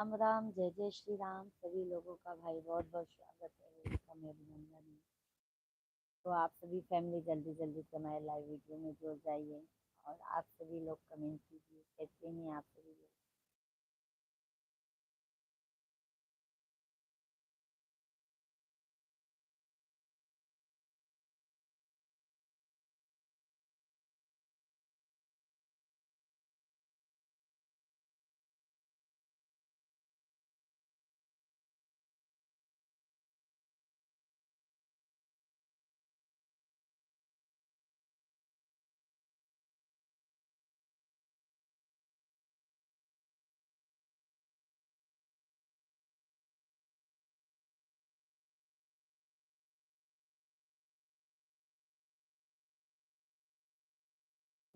राम राम, जय जय श्री राम। सभी लोगों का भाई बहुत बहुत स्वागत है, वेलकम है, अभिनंदन है। तो आप सभी फैमिली जल्दी जल्दी से हमारे लाइव वीडियो में जुड़ जाइए और आप सभी लोग कमेंट कीजिए, कैसे हैं आप सभी लोग।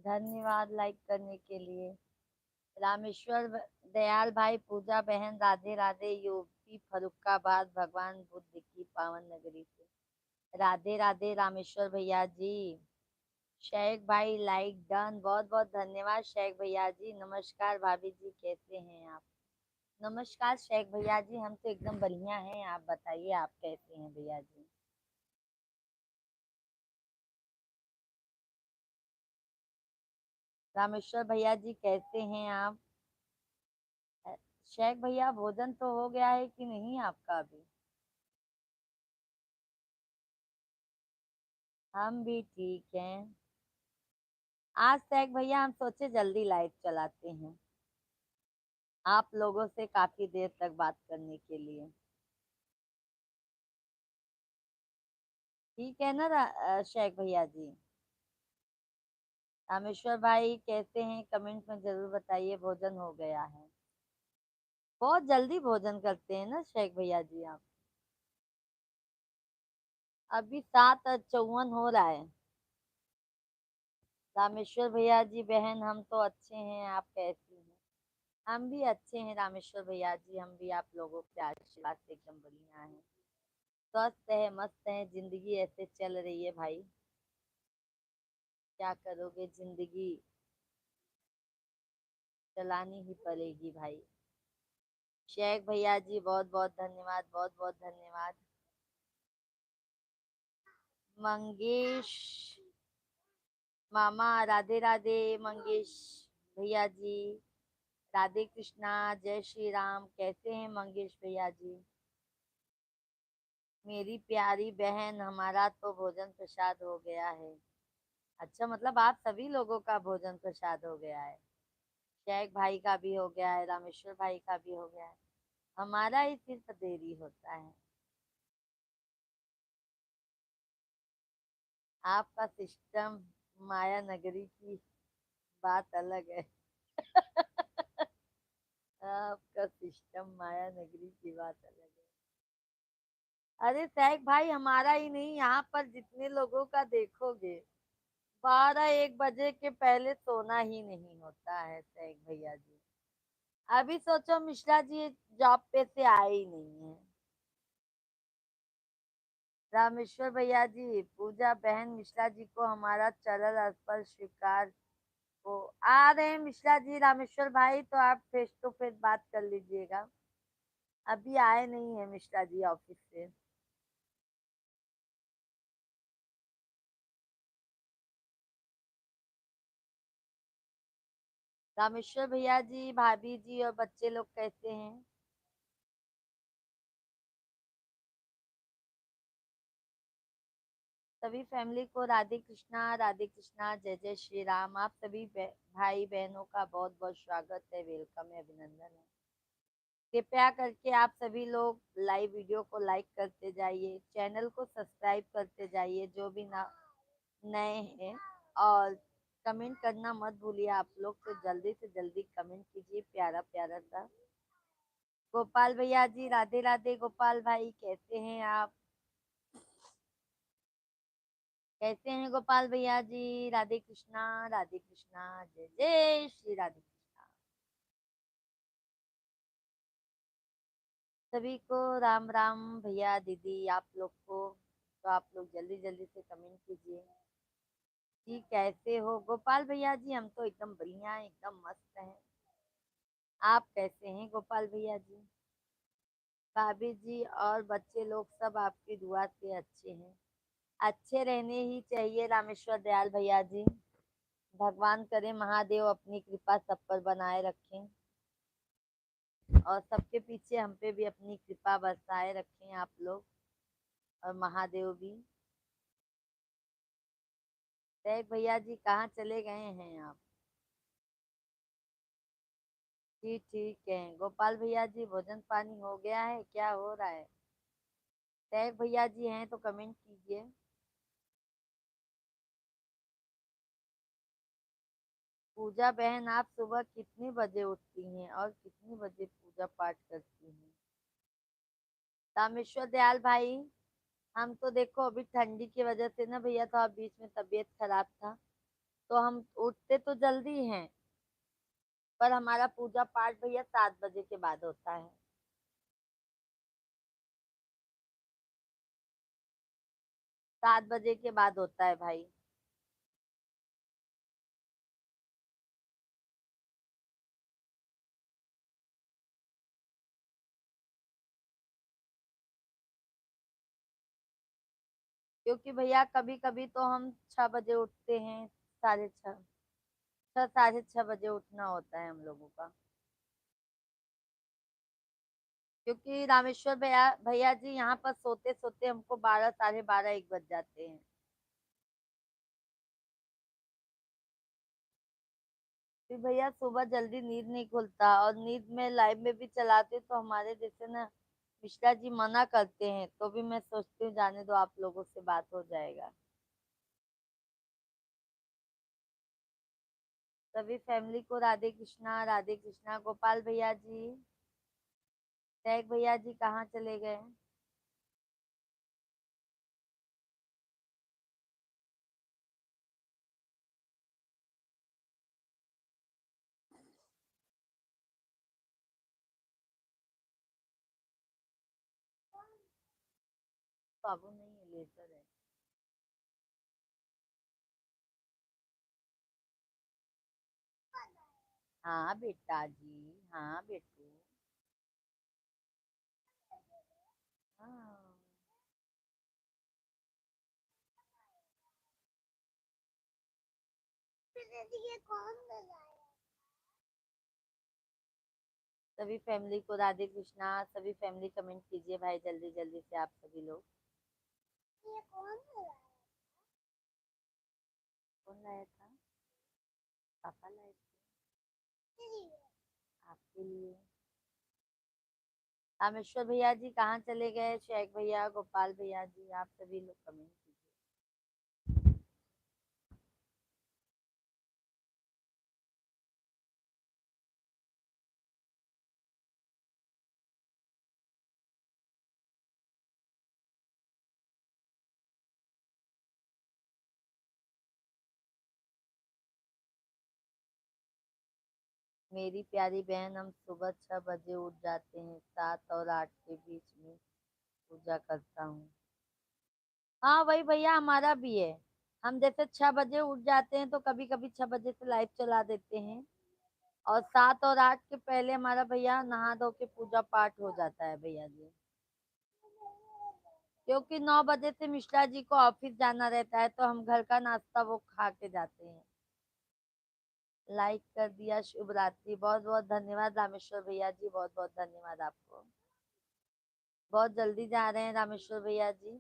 धन्यवाद लाइक करने के लिए। रामेश्वर दयाल भाई, पूजा बहन, राधे राधे। यूपी फरुखाबाद, भगवान बुद्ध की पावन नगरी से राधे राधे। रामेश्वर भैया जी। शेख भाई लाइक डन, बहुत बहुत धन्यवाद शेख भैया जी। नमस्कार भाभी जी, कैसे हैं आप। नमस्कार शेख भैया जी, हम तो एकदम बढ़िया हैं। आप बताइए, आप कैसे हैं भैया जी। रामेश्वर भैया जी, कैसे हैं आप। शेख भैया, भोजन तो हो गया है कि नहीं आपका अभी। हम भी ठीक हैं। आज शेख भैया हम सोचे जल्दी लाइव चलाते हैं, आप लोगों से काफी देर तक बात करने के लिए। ठीक है ना शेख भैया जी। रामेश्वर भाई कैसे हैं, कमेंट में जरूर बताइए। भोजन हो गया है। बहुत जल्दी भोजन करते हैं ना शेख भैया जी आप। अभी 7:54 हो रहा है। रामेश्वर भैया जी बहन, हम तो अच्छे हैं, आप कैसी हैं। हम भी अच्छे हैं रामेश्वर भैया जी, हम भी आप लोगों के आशीर्वाद से एकदम बढ़िया हैं। स्वस्थ है, मस्त है, जिंदगी ऐसे चल रही है भाई। क्या करोगे, जिंदगी चलानी ही पड़ेगी भाई। शेख भैया जी बहुत बहुत धन्यवाद, बहुत बहुत धन्यवाद। मंगेश मामा, राधे राधे मंगेश भैया जी। राधे कृष्णा, जय श्री राम। कैसे हैं मंगेश भैया जी। मेरी प्यारी बहन, हमारा तो भोजन प्रसाद हो गया है। अच्छा, मतलब आप सभी लोगों का भोजन प्रसाद हो गया है। शेख भाई का भी हो गया है, रामेश्वर भाई का भी हो गया है। हमारा ही सिर्फ देरी होता है। आपका सिस्टम माया नगरी की बात अलग है। आपका सिस्टम माया नगरी की बात अलग है। अरे सैक भाई, हमारा ही नहीं, यहाँ पर जितने लोगों का देखोगे 12-1 बजे के पहले सोना ही नहीं होता है सैक भैया जी। अभी सोचो मिश्रा जी जॉब पे से आए ही नहीं है। रामेश्वर भैया जी, पूजा बहन, मिश्रा जी को हमारा चरण स्पर्श स्वीकार हो। आ रहे हैं मिश्रा जी। रामेश्वर भाई, तो आप फेस टू फेस बात कर लीजिएगा। अभी आए नहीं है मिश्रा जी ऑफिस से। रामेश्वर भैया जी, भाभी जी और बच्चे लोग कैसे हैं। सभी फैमिली को राधे कृष्णा, राधे कृष्णा, जय जय श्री राम। आप सभी भाई बहनों का बहुत बहुत स्वागत है, वेलकम है, अभिनंदन है। कृपया करके आप सभी लोग लाइव वीडियो को लाइक करते जाइए, चैनल को सब्सक्राइब करते जाइए जो भी ना नए हैं। और कमेंट करना मत भूलिए आप लोग, तो जल्दी से जल्दी कमेंट कीजिए प्यारा प्यारा सा। गोपाल भैया जी, राधे राधे। गोपाल भाई कैसे हैं आप। कैसे हैं गोपाल भैया जी। राधे कृष्णा, राधे कृष्णा, जय जय श्री राधे कृष्णा। सभी को राम राम भैया दीदी, आप लोग को। तो आप लोग जल्दी जल्दी से कमेंट कीजिए जी, कैसे हो गोपाल भैया जी। हम तो एकदम बढ़िया हैं, एकदम मस्त हैं। आप कैसे हैं गोपाल भैया जी? भाभी जी और बच्चे लोग सब आपकी दुआ से अच्छे हैं। अच्छे रहने ही चाहिए रामेश्वर दयाल भैया जी। भगवान करे महादेव अपनी कृपा सब पर बनाए रखें और सबके पीछे हम पे भी अपनी कृपा बरसाए रखें आप लोग और महादेव भी। तैग भैया जी कहाँ चले गए हैं आप? जी ठीक है। गोपाल भैया जी भोजन पानी हो गया है, क्या हो रहा है? तैग भैया जी हैं तो कमेंट कीजिए। पूजा बहन आप सुबह कितने बजे उठती हैं और कितने बजे पूजा पाठ करती हैं? रामेश्वर दयाल भाई, हम तो देखो अभी ठंडी की वजह से ना भैया तो बीच में तबीयत खराब था, तो हम उठते तो जल्दी हैं, पर हमारा पूजा पाठ भैया 7 बजे के बाद होता है। 7 बजे के बाद होता है भाई। क्योंकि भैया कभी कभी तो हम 6 बजे उठते हैं, 6:30, 6, 6:30 बजे उठना होता है हम लोगों का। क्योंकि रामेश्वर भैया भैया जी यहाँ पर सोते सोते हमको 12, 12:30, 1 बज जाते हैं। फिर भैया सुबह जल्दी नींद नहीं खुलता और नींद में लाइव में भी चलाते तो हमारे जैसे ना मिश्रा जी मना करते हैं, तो भी मैं सोचती हूँ जाने दो, आप लोगों से बात हो जाएगा। सभी फैमिली को राधे कृष्णा, राधे कृष्णा। गोपाल भैया जी, टैग भैया जी कहाँ चले गए? बाबू नहीं है, लेकर है। हाँ बेटा जी, हाँ बेटू। हाँ। ये कौन लगाया? सभी फैमिली को राधे कृष्णा। सभी फैमिली कमेंट कीजिए भाई जल्दी जल्दी से आप सभी लोग। ये कौन लगाया? कौन लाया था? पापा लाए थे आपके लिए। रामेश्वर भैया जी कहाँ चले गए? शेख भैया, गोपाल भैया जी, आप सभी लोग कमेंट कीजिए। मेरी प्यारी बहन, हम सुबह 6 बजे उठ जाते हैं, 7 और 8 के बीच में पूजा करता हूँ। हाँ वही भैया हमारा भी है। हम जैसे 6 बजे उठ जाते हैं तो कभी कभी 6 बजे से लाइव चला देते हैं, और 7 और 8 के पहले हमारा भैया नहा धो के पूजा पाठ हो जाता है भैया जी। क्योंकि 9 बजे से मिश्रा जी को ऑफिस जाना रहता है, तो हम घर का नाश्ता वो खा के जाते हैं। लाइक कर दिया, शुभ रात्रि। बहुत बहुत धन्यवाद रामेश्वर भैया जी, बहुत बहुत धन्यवाद आपको। बहुत जल्दी जा रहे हैं रामेश्वर भैया जी।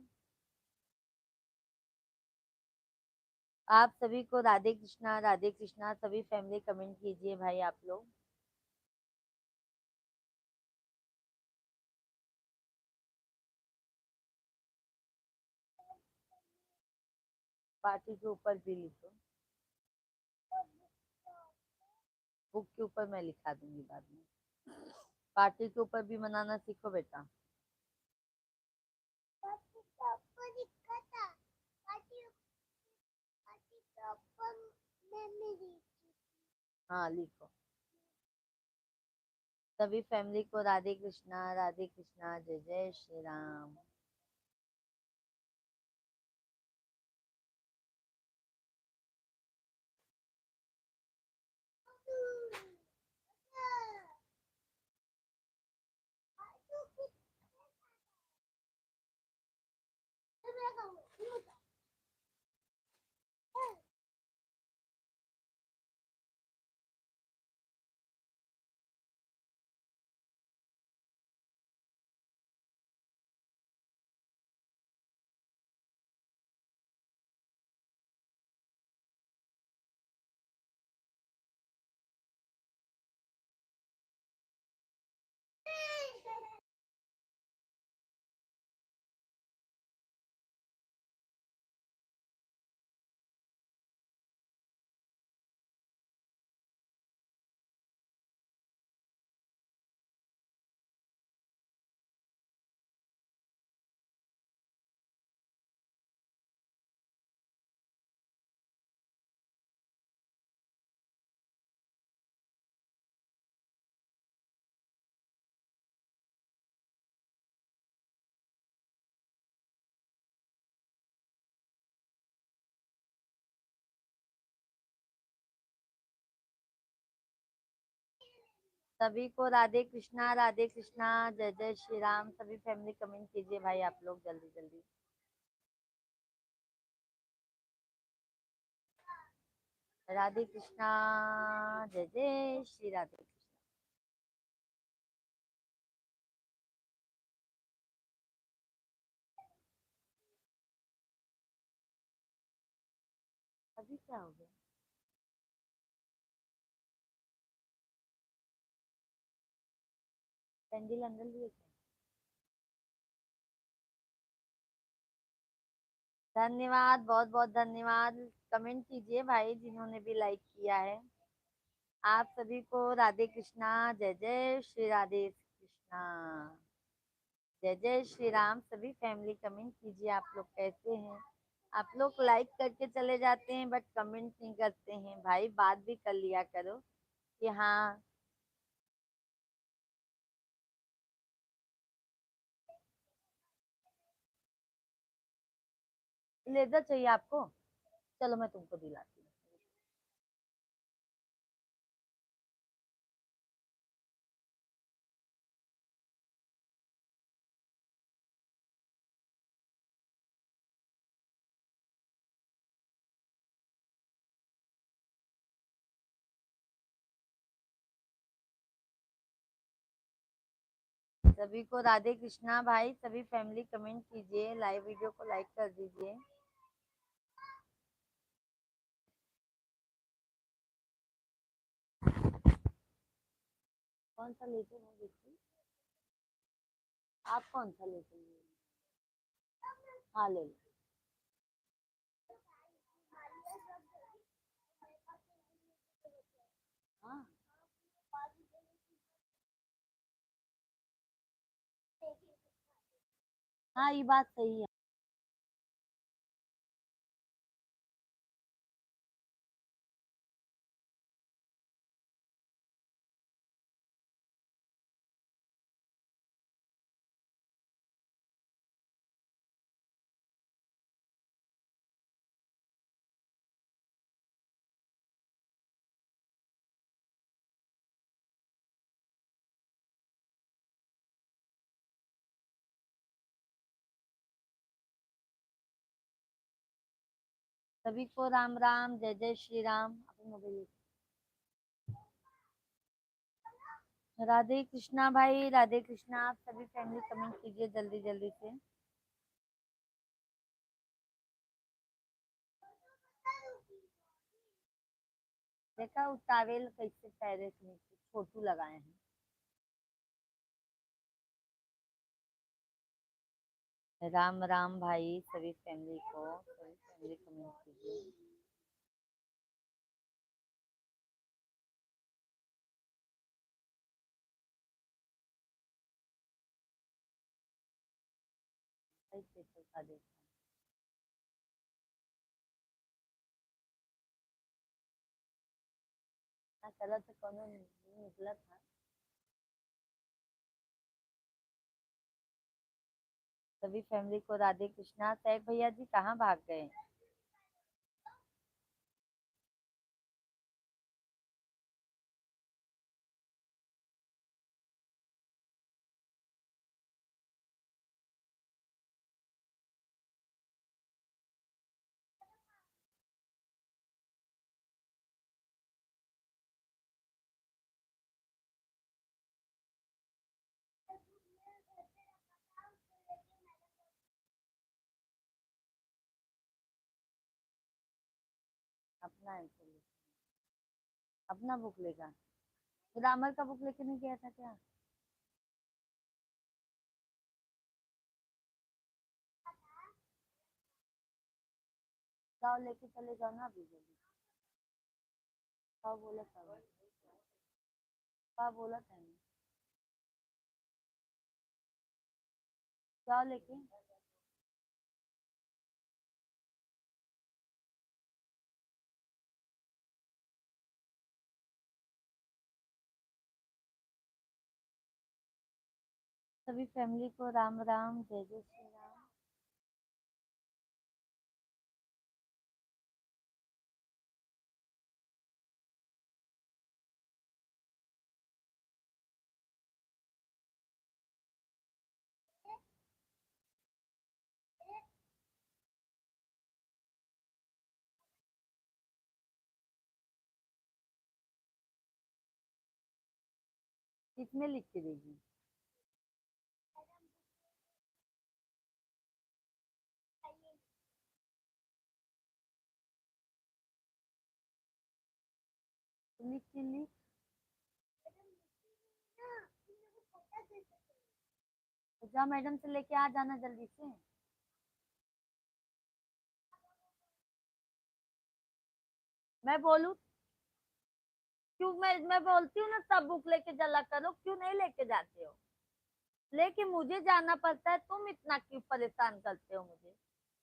आप सभी को राधे कृष्णा, राधे कृष्णा। सभी फैमिली कमेंट कीजिए भाई आप लोग। पार्टी के ऊपर भी लिखो, बुक के ऊपर मैं लिखा दूंगी बाद में। पार्टी के ऊपर भी मनाना सीखो बेटा। हाँ लिखो। सभी फैमिली को राधे कृष्णा, राधे कृष्णा। जय जय श्री राम। सभी को राधे कृष्णा, जय जय श्री राम। सभी फैमिली कमेंट कीजिए भाई आप लोग जल्दी जल्दी। राधे कृष्णा, जय जय श्री राधे कृष्णा। अभी क्या हो गया? पेंडिल अंदर भी है क्या? धन्यवाद, बहुत बहुत धन्यवाद। कमेंट कीजिए भाई जिन्होंने भी लाइक किया है। आप सभी को राधे कृष्णा, जय जय श्री राधे कृष्णा, जय जय श्री राम। सभी फैमिली कमेंट कीजिए आप लोग कैसे हैं। आप लोग लाइक करके चले जाते हैं बट कमेंट नहीं करते हैं भाई, बात भी कर लिया करो कि हाँ। लेदर चाहिए आपको? चलो मैं तुमको दिलाती हूँ। सभी को राधे कृष्णा भाई, सभी फैमिली कमेंट कीजिए, लाइव वीडियो को लाइक कर दीजिए। कौन सा लेते हो देखिए? आप कौन सा लेते हैं? हाँ ले लो। हाँ, हाँ ये बात सही है। सभी को राम राम, जय जय श्री राम। अपने मोबाइल। राधे कृष्णा भाई, राधे कृष्णा। आप सभी फैमिली कमेंट कीजिए जल्दी जल्दी से। देखा उस टावेल कैसे पैरे के नीचे छोटू लगाए हैं। राम राम भाई, सभी फैमिली को, सभी फैमिली कमेंट कीजिए। कैसे चलता देखा। ना चला तो कौन निकला था। सभी फैमिली को राधे कृष्णा। सैफ भैया जी कहाँ भाग गए? अपना आंसर ले। अपना बुक लेगा? ग्रामर का बुक लेके नहीं गया था क्या? जाओ लेके चले जाओ ना अभी जल्दी। क्या बोला था? क्या बोला था? जाओ लेके। सभी फैमिली को राम राम, जय जय श्री राम। इसमें लिख के देगी। लिख के लिख। तो जा मैडम से लेके आ जाना जल्दी से। मैं बोलूँ क्यों? मैं बोलती हूँ ना सब बुक लेके चला करो, क्यों नहीं लेके जाते हो? लेकिन मुझे जाना पड़ता है, तुम इतना क्यों परेशान करते हो मुझे?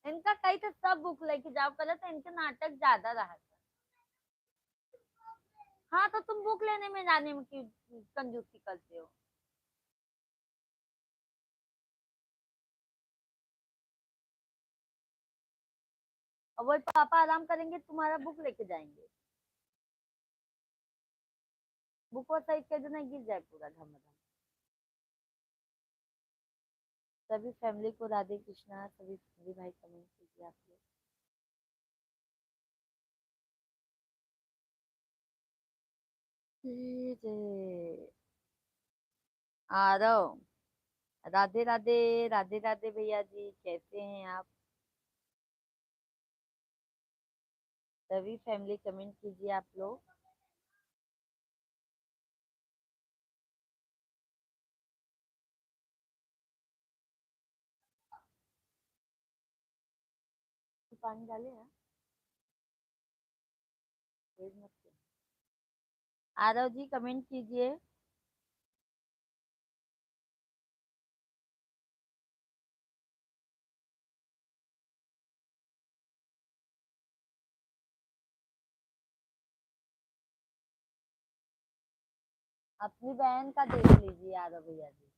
इनका कहीं तो सब बुक लेके जाओ करे तो इनके नाटक ज्यादा रहा था। हाँ तो तुम बुक लेने में जाने में क्यों कंजूसी करते हो? और वही पापा आराम करेंगे, तुम्हारा बुक लेके जाएंगे। बुक वो सही कर देना, गिर जाए पूरा धमाधम। सभी फैमिली को राधे कृष्णा। सभी भाई कमेंट कीजिए आप लोग। जय आरव। राधे राधे। राधे राधे भैया जी, कैसे हैं आप? सभी फैमिली कमेंट कीजिए आप लोग। तो पानी डाले हैं, तेज मत करो। आरव जी कमेंट कीजिए। अपनी बहन का देख लीजिए आरव भैया जी।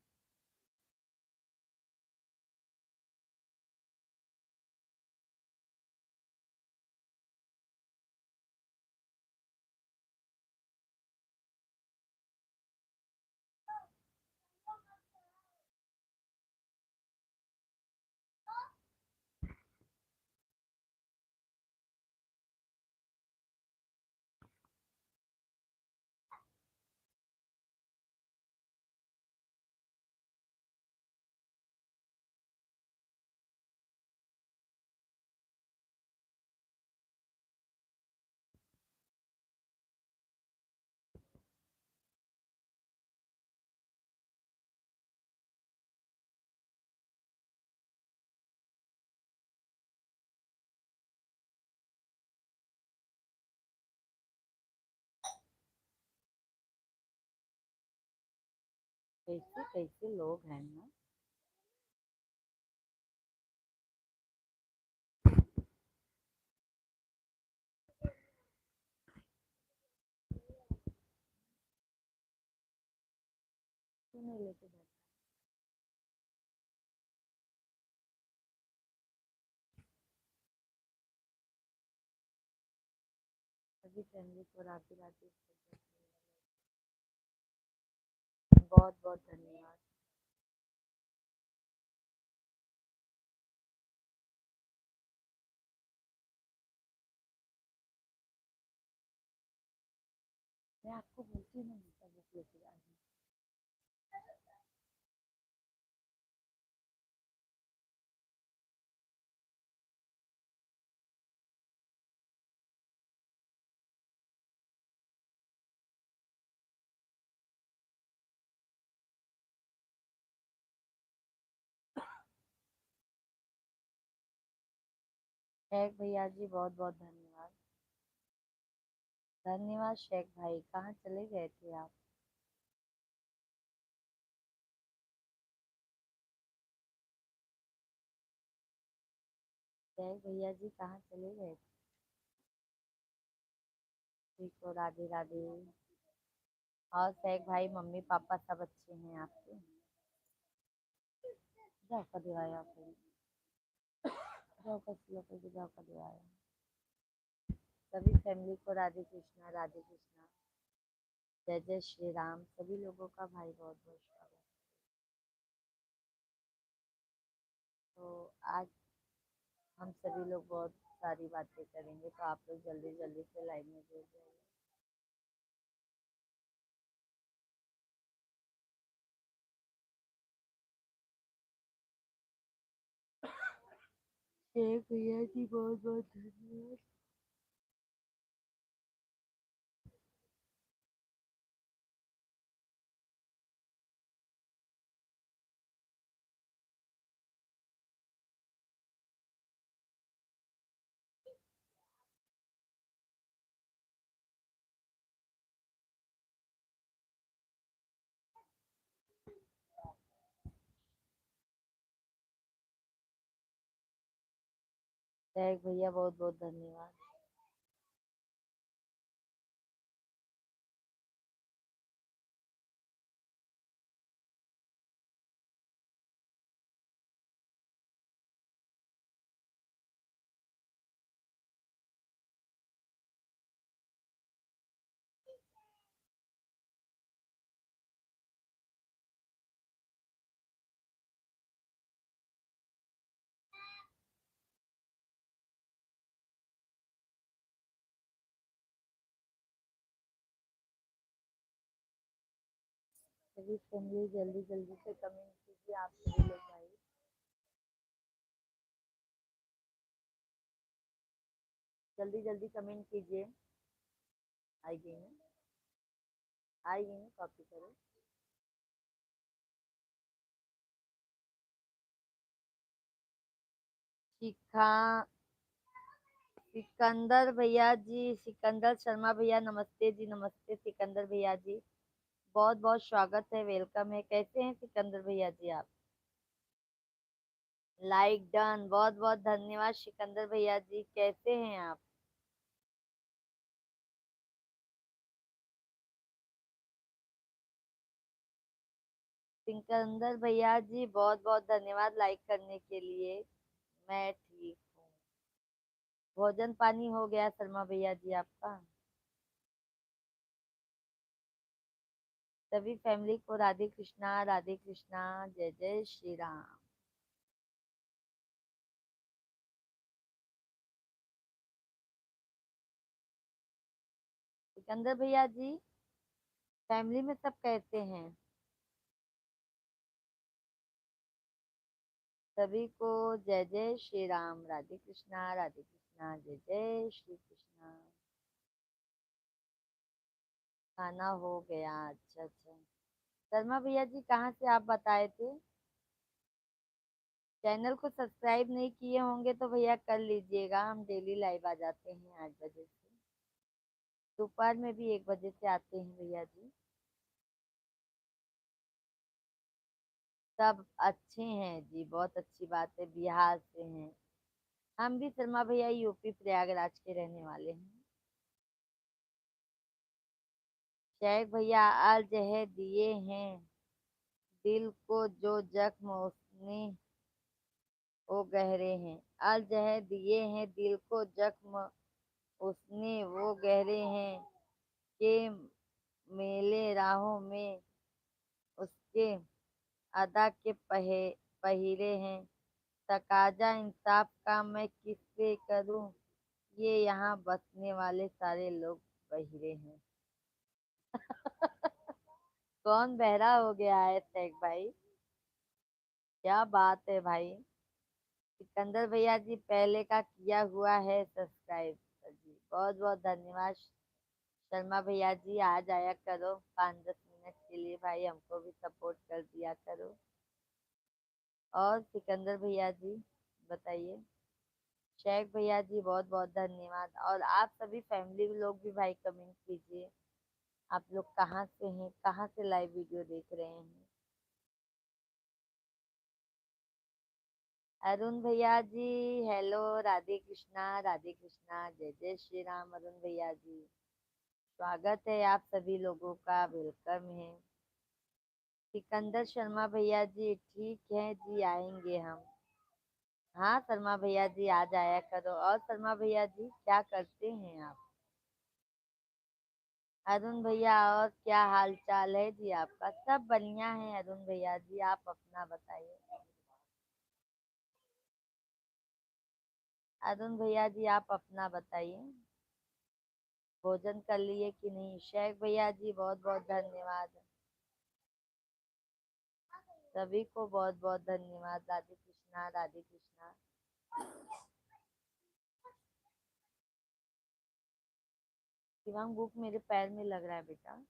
कैसे कैसे लोग हैं ना। क्यों नहीं लेके जाते? सभी फैमिली को राधे राधे। बहुत बहुत धन्यवाद। मैं आपको बोलती हूँ ना, हमेशा बुक लेके जाना। शेख भैया जी बहुत बहुत धन्यवाद। धन्यवाद शेख भाई, कहाँ चले गए थे आप? शेख भैया जी कहाँ चले गए थे? ठीक हो, राधे राधे। और शेख भाई मम्मी पापा सब अच्छे हैं आपके? जाओ का दिवाया आपने। जाओ का सिया करके जाओ का दिवाया। सभी फैमिली को राधे कृष्णा राधे कृष्णा। जय जय श्री राम। सभी लोगों का भाई बहुत बहुत स्वागत। तो आज हम सभी लोग बहुत सारी बातें करेंगे, तो आप लोग जल्दी जल्दी से लाइन में जुड़ जाइए। भैया जी बहुत बहुत धन्यवाद। भैया बहुत बहुत धन्यवाद। सभी फैमिली जल्दी जल्दी से कमेंट कीजिए आप सभी लोग भाई। जल्दी जल्दी कमेंट कीजिए। आएगी ना, आएगी ना, कॉपी करो। शिखा सिकंदर भैया जी, सिकंदर शर्मा भैया नमस्ते जी, नमस्ते सिकंदर भैया जी, बहुत बहुत स्वागत है, वेलकम है। कैसे हैं सिकंदर भैया जी आप? लाइक डन, बहुत बहुत धन्यवाद सिकंदर भैया जी। कैसे हैं आप? सिकंदर भैया जी बहुत बहुत धन्यवाद लाइक करने के लिए। मैं ठीक हूँ। भोजन पानी हो गया शर्मा भैया जी आपका? सभी फैमिली को राधे कृष्णा, राधे कृष्णा, जय जय श्री राम। सिकंदर भैया जी, फैमिली में सब कैसे हैं? सभी को जय जय श्री राम, राधे कृष्णा, राधे कृष्णा, जय जय श्री कृष्णा। खाना हो गया, अच्छा अच्छा। शर्मा भैया जी कहाँ से आप बताए थे? चैनल को सब्सक्राइब नहीं किए होंगे तो भैया कर लीजिएगा, हम डेली लाइव आ जाते हैं 8 बजे से। दोपहर में भी 1 बजे से आते हैं भैया जी। सब अच्छे हैं जी, बहुत अच्छी बात है, बिहार से हैं। हम भी शर्मा भैया यूपी प्रयागराज के रहने वाले हैं। शेख भैया आज है दिए हैं दिल को जो जख्म उसने वो गहरे हैं। आज है दिए हैं दिल को जख्म उसने वो गहरे हैं के मेले राहों में उसके अदा के पहिरे हैं। तकाजा इंसाफ का मैं किससे करूं, ये यहाँ बसने वाले सारे लोग बहिरे हैं। कौन बहरा हो गया है शेख भाई? क्या बात है भाई। सिकंदर भैया जी पहले का किया हुआ है सब्सक्राइब जी, बहुत बहुत धन्यवाद। शर्मा भैया जी आ जाया करो 5-10 मिनट के लिए भाई, हमको भी सपोर्ट कर दिया करो। और सिकंदर भैया जी बताइए। शेख भैया जी बहुत बहुत धन्यवाद। और आप सभी फैमिली लोग भी भाई कमेंट कीजिए, आप लोग कहाँ से हैं, कहाँ से लाइव वीडियो देख रहे हैं। अरुण भैया जी हेलो, राधे कृष्णा, राधे कृष्णा, जय जय श्री राम। अरुण भैया जी स्वागत है आप सभी लोगों का, वेलकम है। सिकंदर शर्मा भैया जी ठीक है जी, आएंगे हम। हाँ शर्मा भैया जी आ जाया करो। और शर्मा भैया जी क्या करते हैं आप? अरुण भैया और क्या हाल चाल है जी आपका? सब बढ़िया है अरुण भैया जी, आप अपना बताइए। अरुण भैया जी आप अपना बताइए, भोजन कर लिए कि नहीं? शेख भैया जी बहुत बहुत धन्यवाद। सभी को बहुत बहुत धन्यवाद। राधे कृष्णा, राधे कृष्णा। शिवांग भूख मेरे पैर में लग रहा है बेटा।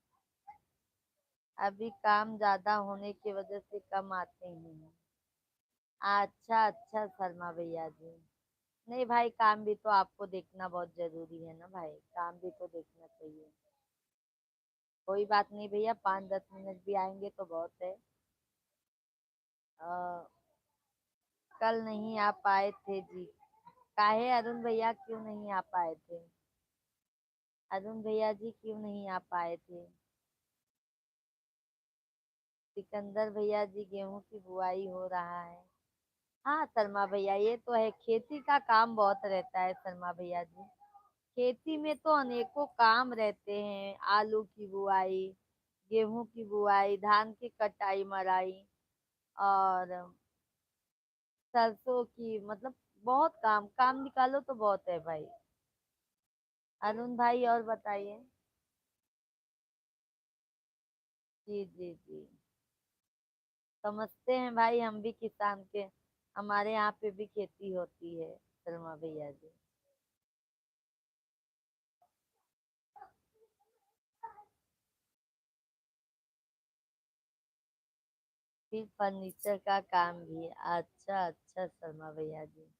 अभी काम ज्यादा होने की वजह से कम आते हैं। अच्छा अच्छा शर्मा भैया जी। नहीं भाई, काम भी तो आपको देखना बहुत जरूरी है ना भाई, काम भी तो देखना चाहिए। कोई बात नहीं भैया, 5-10 मिनट भी आएंगे तो बहुत है। अ, कल नहीं आ पाए थे जी। काहे अरुण भैया, क्यों नहीं आ पाए थे? अरुण भैया जी क्यों नहीं आ पाए थे? सिकंदर भैया जी, गेहूं की बुआई हो रहा है। हाँ शर्मा भैया, ये तो है, खेती का काम बहुत रहता है शर्मा भैया जी। खेती में तो अनेकों काम रहते हैं, आलू की बुआई, गेहूं की बुआई, धान की कटाई मराई, और सरसों की, मतलब बहुत काम, काम निकालो तो बहुत है भाई। अरुण भाई और बताइए। जी जी जी, समझते हैं भाई, हम भी किसान के, हमारे यहाँ पे भी खेती होती है शर्मा भैया जी। फिर फर्नीचर का काम भी है। अच्छा अच्छा शर्मा भैया जी।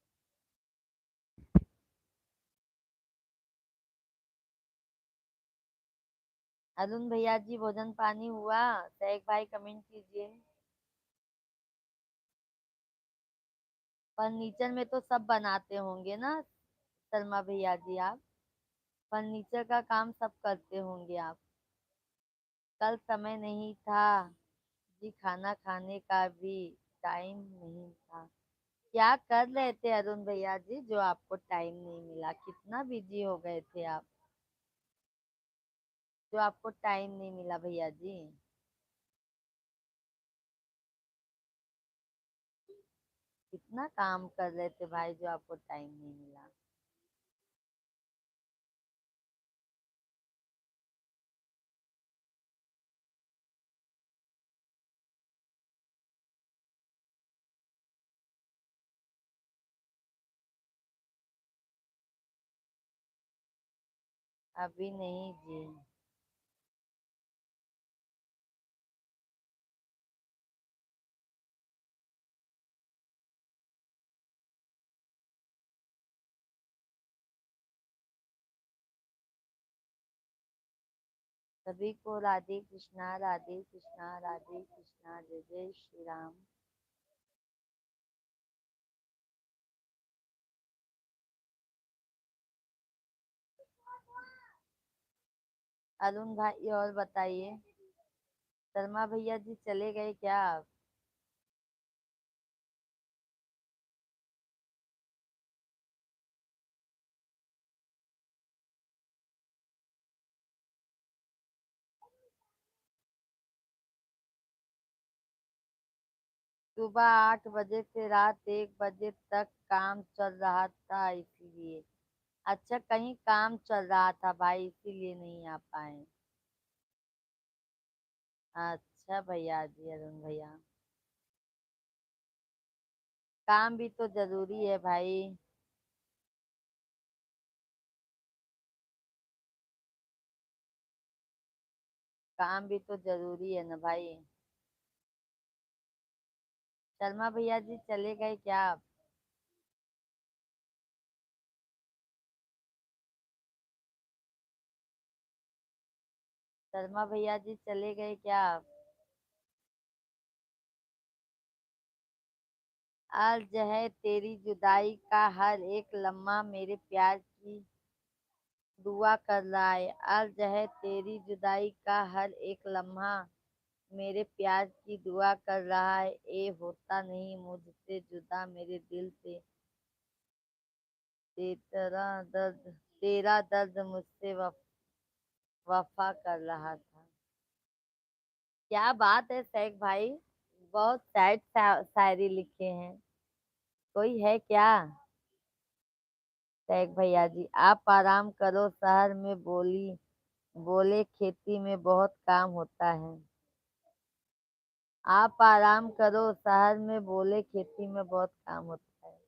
अरुण भैया जी, भोजन पानी हुआ? शेख भाई कमेंट कीजिए। फर्नीचर में तो सब बनाते होंगे ना शर्मा भैया जी आप? फर्नीचर का काम सब करते होंगे आप। कल समय नहीं था जी, खाना खाने का भी टाइम नहीं था। क्या कर रहे थे अरुण भैया जी जो आपको टाइम नहीं मिला? कितना बिजी हो गए थे आप जो आपको टाइम नहीं मिला भैया जी? कितना काम कर रहे थे भाई जो आपको टाइम नहीं मिला? अभी नहीं जी। सभी को राधे कृष्णा, राधे कृष्णा, राधे कृष्णा, जय जय श्री राम। अरुण भाई और बताइए। शर्मा भैया जी चले गए क्या आप? सुबह 8 बजे से रात 1 बजे तक काम चल रहा था इसीलिए। अच्छा, कहीं काम चल रहा था भाई इसीलिए नहीं आ पाए। अच्छा भैया जी, अरुण भैया, काम भी तो जरूरी है भाई। काम भी तो जरूरी है ना भाई। शर्मा भैया जी चले गए क्या आप? शर्मा भैया जी चले गए क्या आप? अर्ज है तेरी जुदाई का हर एक लम्हा मेरे प्यार की दुआ कर रहा है। अर्ज है तेरी जुदाई का हर एक लम्हा मेरे प्यार की दुआ कर रहा है। ए होता नहीं मुझसे जुदा मेरे दिल से, तेरा दर्द, तेरा दर्द मुझसे वफा कर रहा था। क्या बात है शेख भाई, बहुत सैड शायरी लिखे हैं। कोई है क्या? शेख भैया जी, आप आराम करो, शहर में बोली बोले खेती में बहुत काम होता है। आप आराम करो, शहर में बोले खेती में बहुत काम होता है।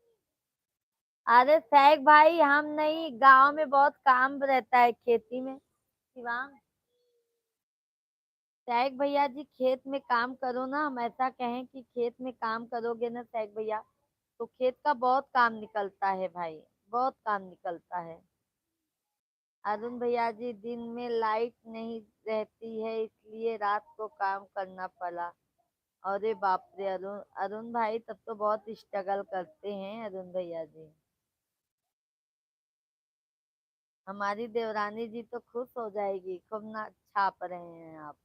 अरे शेख भाई, हम नहीं, गांव में बहुत काम रहता है खेती में। शिवांग। सैग भैया जी खेत में काम करो ना, हम ऐसा कहें कि खेत में काम करोगे ना सैग भैया, तो खेत का बहुत काम निकलता है भाई, बहुत काम निकलता है। अरुण भैया जी दिन में लाइट नहीं रहती है इसलिए रात को काम करना पड़ा। अरे बाप रे अरुण, अरुण भाई तब तो बहुत स्ट्रगल करते हैं अरुण भैया जी। हमारी देवरानी जी तो खुश हो जाएगी, खूब ना छाप रहे हैं आप।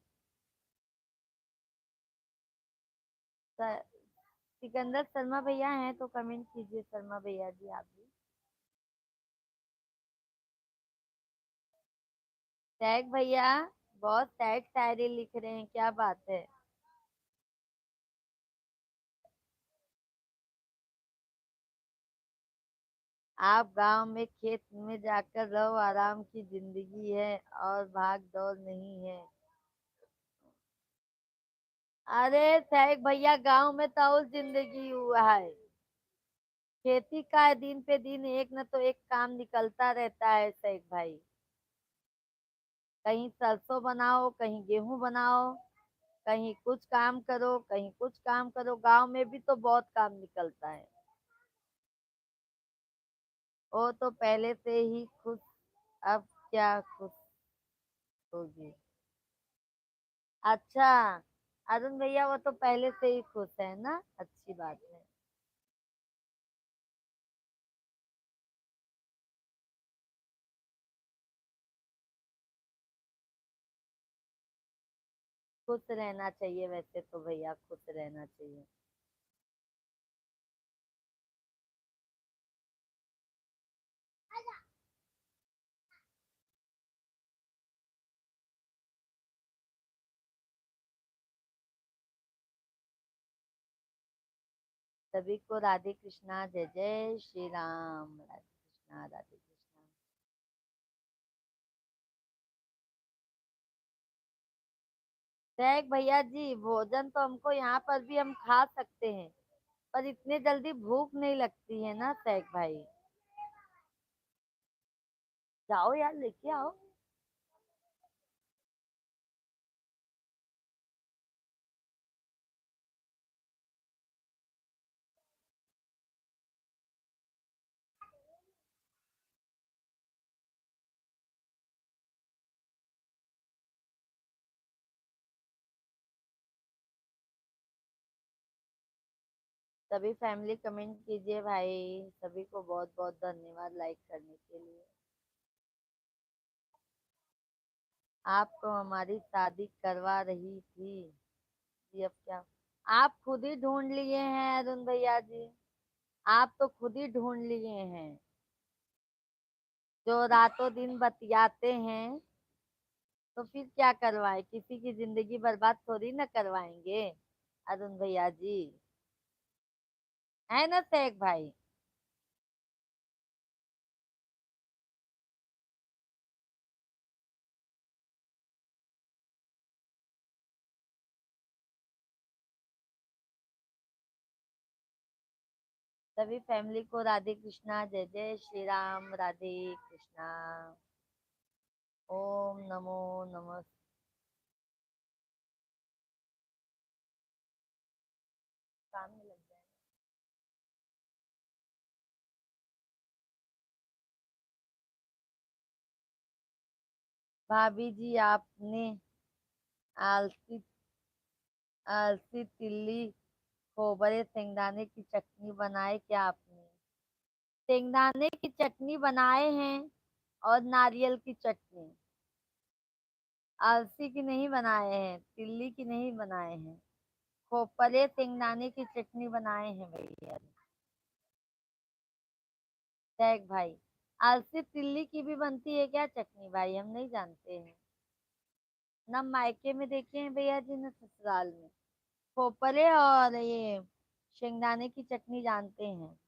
स- सिकंदर शर्मा भैया हैं तो कमेंट कीजिए शर्मा भैया जी आप भी। टैग भैया बहुत सैड शायरी लिख रहे हैं, क्या बात है। आप गांव में खेत में जाकर रहो, आराम की जिंदगी है और भाग दौड़ नहीं है। अरे सैग भैया गांव में तो और जिंदगी हुआ है। खेती का है, दिन पे दिन एक न तो एक काम निकलता रहता है सैग भाई। कहीं सरसों बनाओ, कहीं गेहूं बनाओ, कहीं कुछ काम करो, कहीं कुछ काम करो, गांव में भी तो बहुत काम निकलता है। वो तो पहले से ही खुश, अब क्या खुश होगी। अच्छा, अरुण भैया वो तो पहले से ही खुश है ना, अच्छी बात है। खुश रहना चाहिए, वैसे तो भैया खुश रहना चाहिए। सभी को राधे कृष्णा, जय जय श्री राम, राधे कृष्णा राधे कृष्णा। देख भैया जी भोजन तो हमको यहाँ पर भी हम खा सकते हैं, पर इतने जल्दी भूख नहीं लगती है ना सैक भाई। जाओ यार लेके आओ। सभी फैमिली कमेंट कीजिए भाई, सभी को बहुत बहुत धन्यवाद लाइक करने के लिए। आपको हमारी शादी करवा रही थी जी, अब क्या। आप खुद ही ढूंढ लिए हैं अरुण भैया जी, आप तो खुद ही ढूंढ लिए हैं। जो रातों दिन बतियाते हैं तो फिर क्या करवाए, किसी की जिंदगी बर्बाद थोड़ी ना करवाएंगे अरुण भैया जी, है ना शेख भाई। सभी फैमिली को राधे कृष्णा, जय जय श्री राम, राधे कृष्णा। ओम नमो नमः। काम में लग जाए। भाभी जी आपने आलसी, आलसी तिल्ली खोबरे शेंगदाने की चटनी बनाए क्या आपने। शेंगदाने की चटनी बनाए हैं और नारियल की चटनी। आलसी की नहीं बनाए हैं, तिल्ली की नहीं बनाए हैं, खोपरे शेंगदाने की चटनी बनाए हैं भैया। देख भाई, आलसी तिल्ली की भी बनती है क्या चटनी भाई, हम नहीं जानते हैं। ना मायके में देखे हैं भैया जी, ना ससुराल में। खोपरे और ये शेंगदाने की चटनी जानते हैं।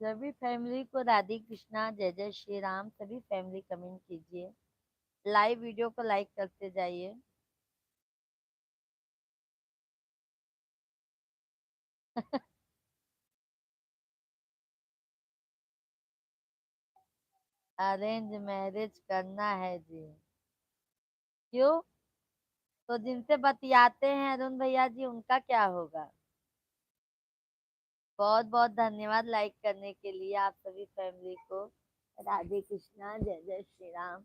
सभी फैमिली को राधे कृष्णा, जय जय श्री राम। सभी फैमिली कमेंट कीजिए, लाइव वीडियो को लाइक करते जाइए। अरेंज मैरिज करना है जी। क्यों? तो जिनसे बतियाते हैं अरुण भैया जी उनका क्या होगा? बहुत बहुत धन्यवाद लाइक करने के लिए आप सभी फैमिली को। राधे कृष्णा, जय जय श्री राम।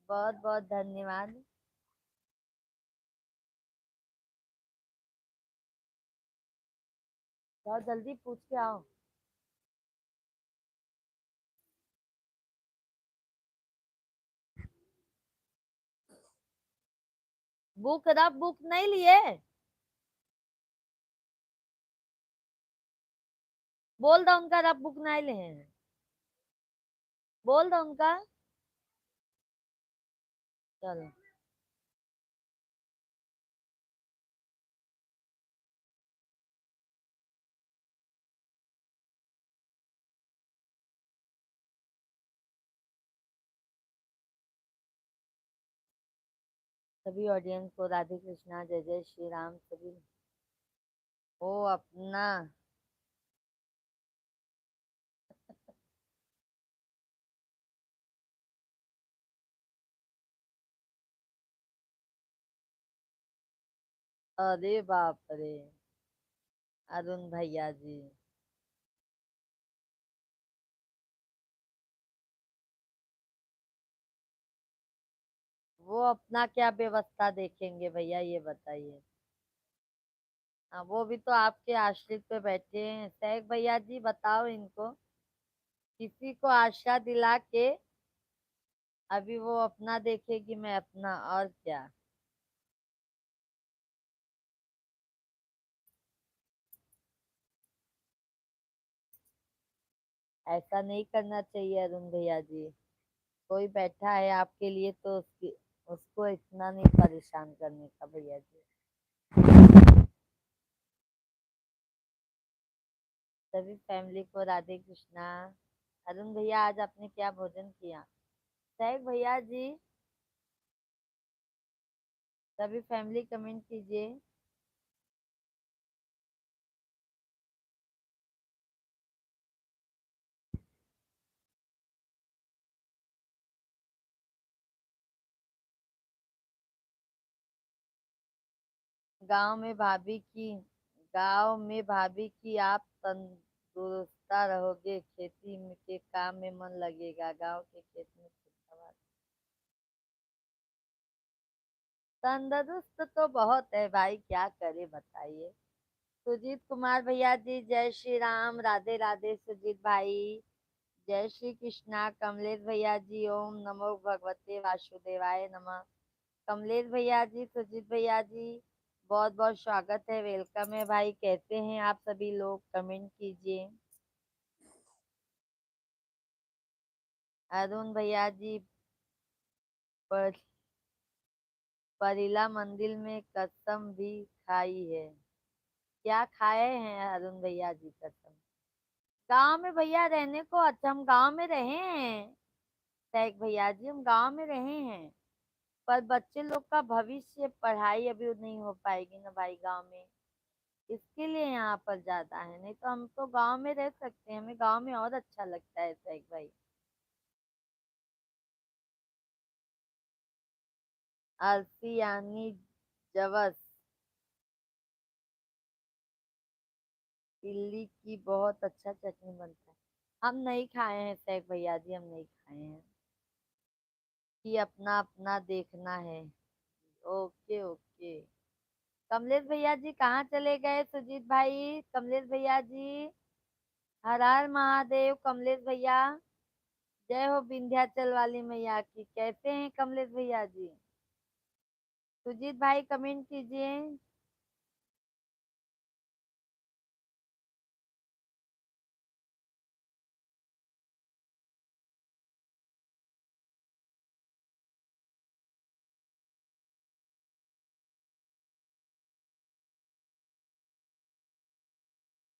बहुत बहुत धन्यवाद। बहुत जल्दी पूछ के आओ। बुक रब बुक नहीं लिए? बोल दो उनका रब बुक नहीं ले हैं। बोल दो उनका। चलो। सभी ऑडियंस को राधे कृष्णा, जय जय श्री राम सभी। ओ अपना। अरे बाप रे। अरुण भैया जी। वो अपना क्या व्यवस्था देखेंगे भैया ये बताइए। हाँ वो भी तो आपके आश्रित पे बैठे हैं। सैक भैया जी बताओ इनको। किसी को आशा दिला के अभी वो अपना देखेगी, मैं अपना, और क्या। ऐसा नहीं करना चाहिए अरुण भैया जी। कोई बैठा है आपके लिए तो उसको इतना नहीं परेशान करने का भैया जी। सभी फैमिली को राधे कृष्णा। अरुण भैया आज आपने क्या भोजन किया? सैक भैया जी। सभी फैमिली कमेंट कीजिए। गांव में भाभी की आप तंदुरुस्त रहोगे, खेती के काम में मन लगेगा, गांव के खेत में खुशहाल। तंदुरुस्त तो बहुत है भाई, क्या करे बताइए। सुजीत कुमार भैया जी, जय श्री राम, राधे राधे सुजीत भाई। जय श्री कृष्णा। कमलेश भैया जी, ओम नमो भगवते वासुदेवाय नमः। कमलेश भैया जी, सुजीत भैया जी, बहुत बहुत स्वागत है, वेलकम है भाई। कैसे हैं आप सभी लोग? कमेंट कीजिए। अरुण भैया जी, पर, परिला मंदिर में कसम भी खाई है। क्या खाए हैं अरुण भैया जी कसम? गांव में भैया रहने को, अच्छा हम गांव में रहे हैं। सैक भैया जी हम गांव में रहे हैं, पर बच्चे लोग का भविष्य पढ़ाई अभी नहीं हो पाएगी ना भाई गांव में। इसके लिए यहाँ पर ज्यादा है, नहीं तो हम तो गांव में रह सकते हैं, हमें गांव में और अच्छा लगता है सैक भाई। अलसी यानी जवस, इल्ली की बहुत अच्छा चटनी बनता है। हम नहीं खाए हैं सैक भैया जी, हम नहीं खाए हैं। कि अपना अपना देखना है। Okay okay. कमलेश भैया जी कहाँ चले गए? सुजीत भाई, कमलेश भैया जी, हर हर महादेव। कमलेश भैया, जय हो विंध्याचल वाली मैया की। कैसे हैं कमलेश भैया जी? सुजीत भाई कमेंट कीजिए।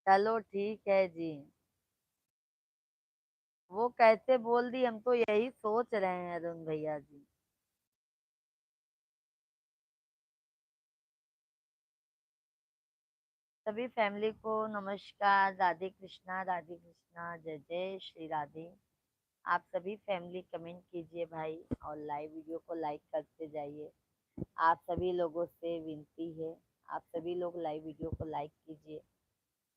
चलो ठीक है जी। वो कैसे बोल दी, हम तो यही सोच रहे हैं अरुण भैया जी। सभी फैमिली को नमस्कार, राधे कृष्णा, राधे कृष्णा, जय जय श्री राधे। आप सभी फैमिली कमेंट कीजिए भाई, और लाइव वीडियो को लाइक करते जाइए। आप सभी लोगों से विनती है, आप सभी लोग लाइव वीडियो को लाइक कीजिए,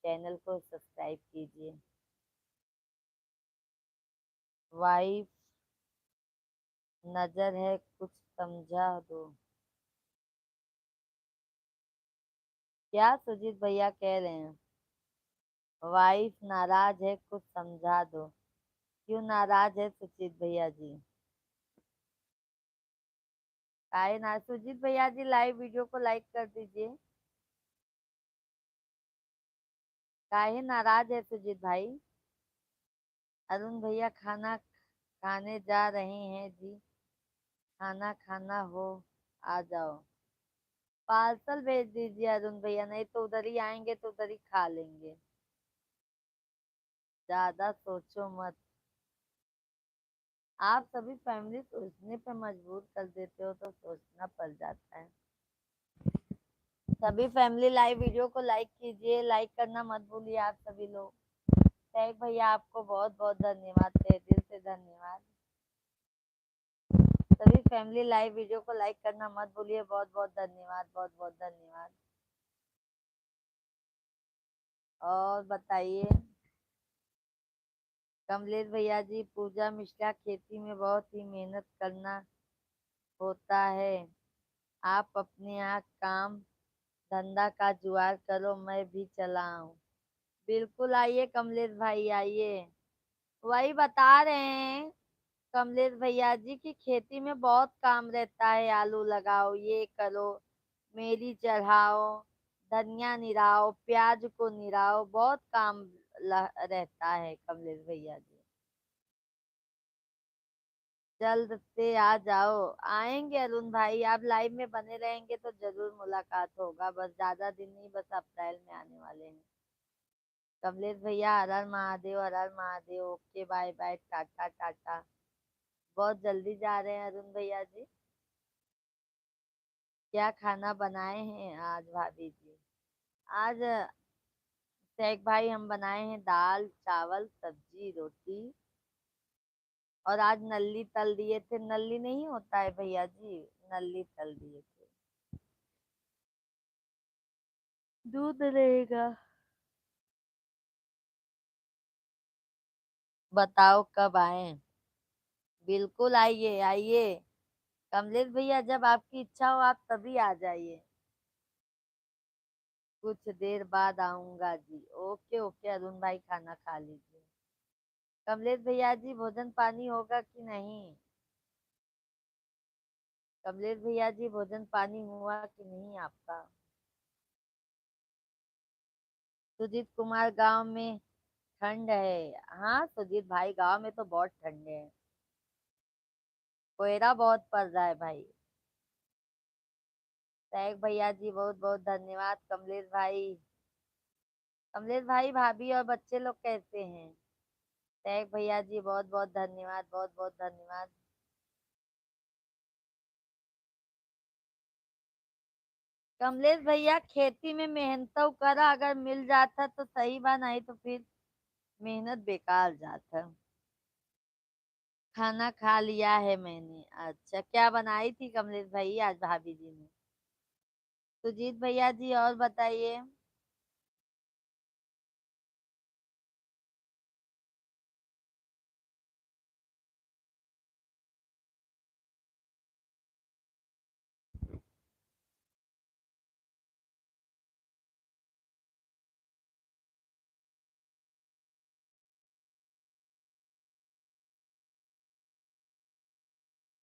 चैनल को सब्सक्राइब कीजिए। वाइफ नजर है कुछ समझा दो। क्या सुजीत भैया कह रहे हैं? वाइफ नाराज है कुछ समझा दो। क्यों नाराज है सुजीत भैया जी? काहे ना सुजीत भैया जी, लाइव वीडियो को लाइक कर दीजिए। काहे नाराज है सुजीत भाई? अरुण भैया खाना खाने जा रहे हैं जी, खाना खाना हो, आ जाओ। पार्सल भेज दीजिए अरुण भैया, नहीं तो उधर ही आएंगे तो उधर ही खा लेंगे। ज्यादा सोचो मत। आप सभी फैमिली सोचने पे मजबूर कर देते हो तो सोचना पड़ जाता है। सभी फैमिली लाइव वीडियो को लाइक कीजिए, लाइक करना मत भूलिए आप सभी लोग। टैग भैया आपको बहुत बहुत धन्यवाद, तहे दिल से धन्यवाद। सभी फैमिली लाइव वीडियो को लाइक करना मत भूलिए, बहुत बहुत धन्यवाद, बहुत बहुत धन्यवाद। और बताइए कमलेश भैया जी, पूजा मिश्रा, खेती में बहुत ही मेहनत करना होता है। आप अपने यहाँ काम धंधा का जुगाड़ करो, मैं भी चला आऊं। बिल्कुल आइए कमलेश भाई, आइए। वही बता रहे हैं कमलेश भैया जी की खेती में बहुत काम रहता है। आलू लगाओ, ये करो, मेरी चढ़ाओ, धनिया निराओ, प्याज को निराओ, बहुत काम रहता है कमलेश भैया जी। जल्द से आ जाओ। आएंगे अरुण भाई, आप लाइव में बने रहेंगे तो जरूर मुलाकात होगा। बस ज्यादा दिन नहीं, बस अप्रैल में आने वाले हैं। कमलेश भैया हर हर महादेव, हर हर Mahadev. Okay, bye bye, tata tata. बहुत जल्दी जा रहे हैं अरुण भैया जी। क्या खाना बनाए हैं आज भाभी जी? आज शेख भाई हम बनाए हैं दाल चावल सब्जी रोटी। और आज नल्ली तल दिए थे। नल्ली नहीं होता है भैया जी, नल्ली तल दिए थे। दूध रहेगा। बताओ कब आए? बिल्कुल आइए आइए कमलेश भैया, जब आपकी इच्छा हो आप तभी आ जाइए। कुछ देर बाद आऊंगा जी। ओके ओके अरुण भाई, खाना खा लीजिए। कमलेश भैया जी, भोजन पानी होगा कि नहीं? कमलेश भैया जी, भोजन पानी हुआ कि नहीं आपका? सुजीत कुमार, गांव में ठंड है। हाँ सुजीत भाई, गांव में तो बहुत ठंड है। कोहरा बहुत पड़ रहा है भाई। सैक भैया जी बहुत बहुत धन्यवाद। कमलेश भाई, कमलेश भाई भाभी और बच्चे लोग कैसे हैं? सैक भैया जी बहुत बहुत धन्यवाद, बहुत बहुत धन्यवाद। कमलेश भैया, खेती में मेहनत करा, अगर मिल जाता तो सही बा, नहीं तो फिर मेहनत बेकार जाता। खाना खा लिया है मैंने। अच्छा, क्या बनाई थी कमलेश भाई आज भाभी जी ने? सुजीत भैया जी और बताइए।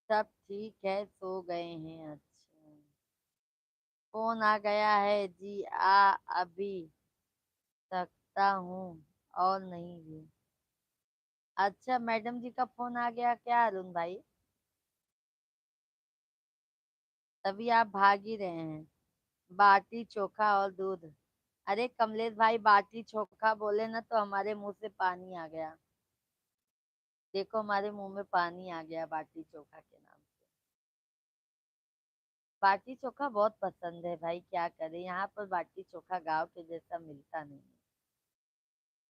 सब ठीक है, सो गए हैं। अच्छा, फोन आ गया है जी, आ अभी सकता हूँ और नहीं भी। अच्छा, मैडम जी का फोन आ गया क्या अरुण भाई? तभी आप भाग ही रहे हैं। बाटी चोखा और दूध। अरे कमलेश भाई, बाटी चोखा बोले ना तो हमारे मुंह से पानी आ गया। देखो, हमारे मुंह में पानी आ गया बाटी चोखा के नाम से। बाटी चोखा बहुत पसंद है भाई, क्या करें, यहाँ पर बाटी चोखा गांव के जैसा मिलता नहीं है।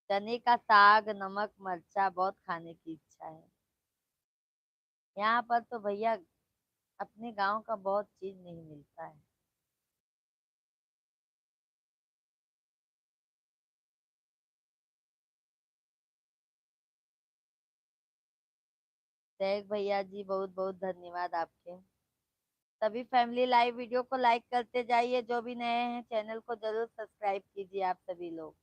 चने का साग, नमक मरचा, बहुत खाने की इच्छा है। यहाँ पर तो भैया अपने गांव का बहुत चीज नहीं मिलता है। शेख भैया जी बहुत बहुत धन्यवाद आपके। सभी फैमिली लाइव वीडियो को लाइक करते जाइए। जो भी नए हैं चैनल को जरूर सब्सक्राइब कीजिए आप सभी लोग।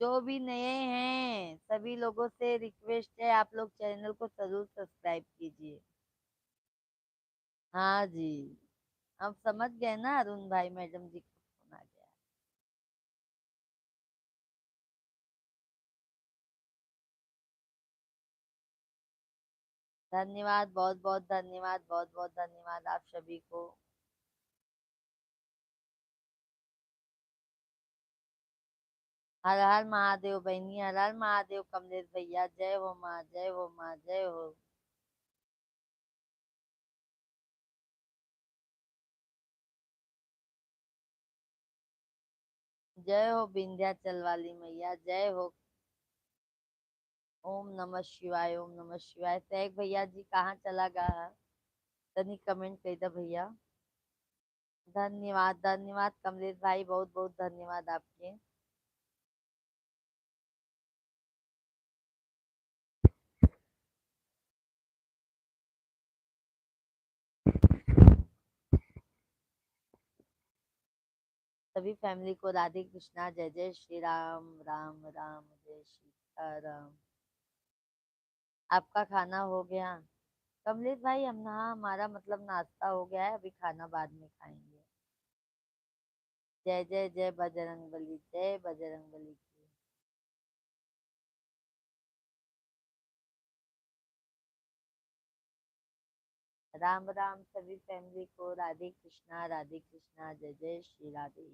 जो भी नए हैं सभी लोगों से रिक्वेस्ट है आप लोग चैनल को जरूर सब्सक्राइब कीजिए। हाँ जी। अब समझ गए ना अरुण भाई मैडम जी का फोन आ गया। धन्यवाद बहुत बहुत धन्यवाद बहुत बहुत धन्यवाद आप सभी को। हर हर महादेव बहनी हर हर महादेव कमलेश भैया जय हो माँ जय हो माँ जय हो। जय हो विंध्याचल वाली मैया जय हो। ओम नमः शिवाय ओम नमः शिवाय। तैग भैया जी कहाँ चला गया। तनी कमेंट कर दो भैया। धन्यवाद धन्यवाद कमलेश भाई बहुत बहुत धन्यवाद आपके। सभी फैमिली को राधे कृष्णा जय जय श्री राम राम राम जय सीता राम। आपका खाना हो गया कमलेश भाई। हम ना हमारा मतलब नाश्ता हो गया है अभी खाना बाद में खाएंगे। जय जय जय बजरंगबली जय बजरंगबली की। राम राम सभी फैमिली को राधे कृष्णा जय जय श्री राधे।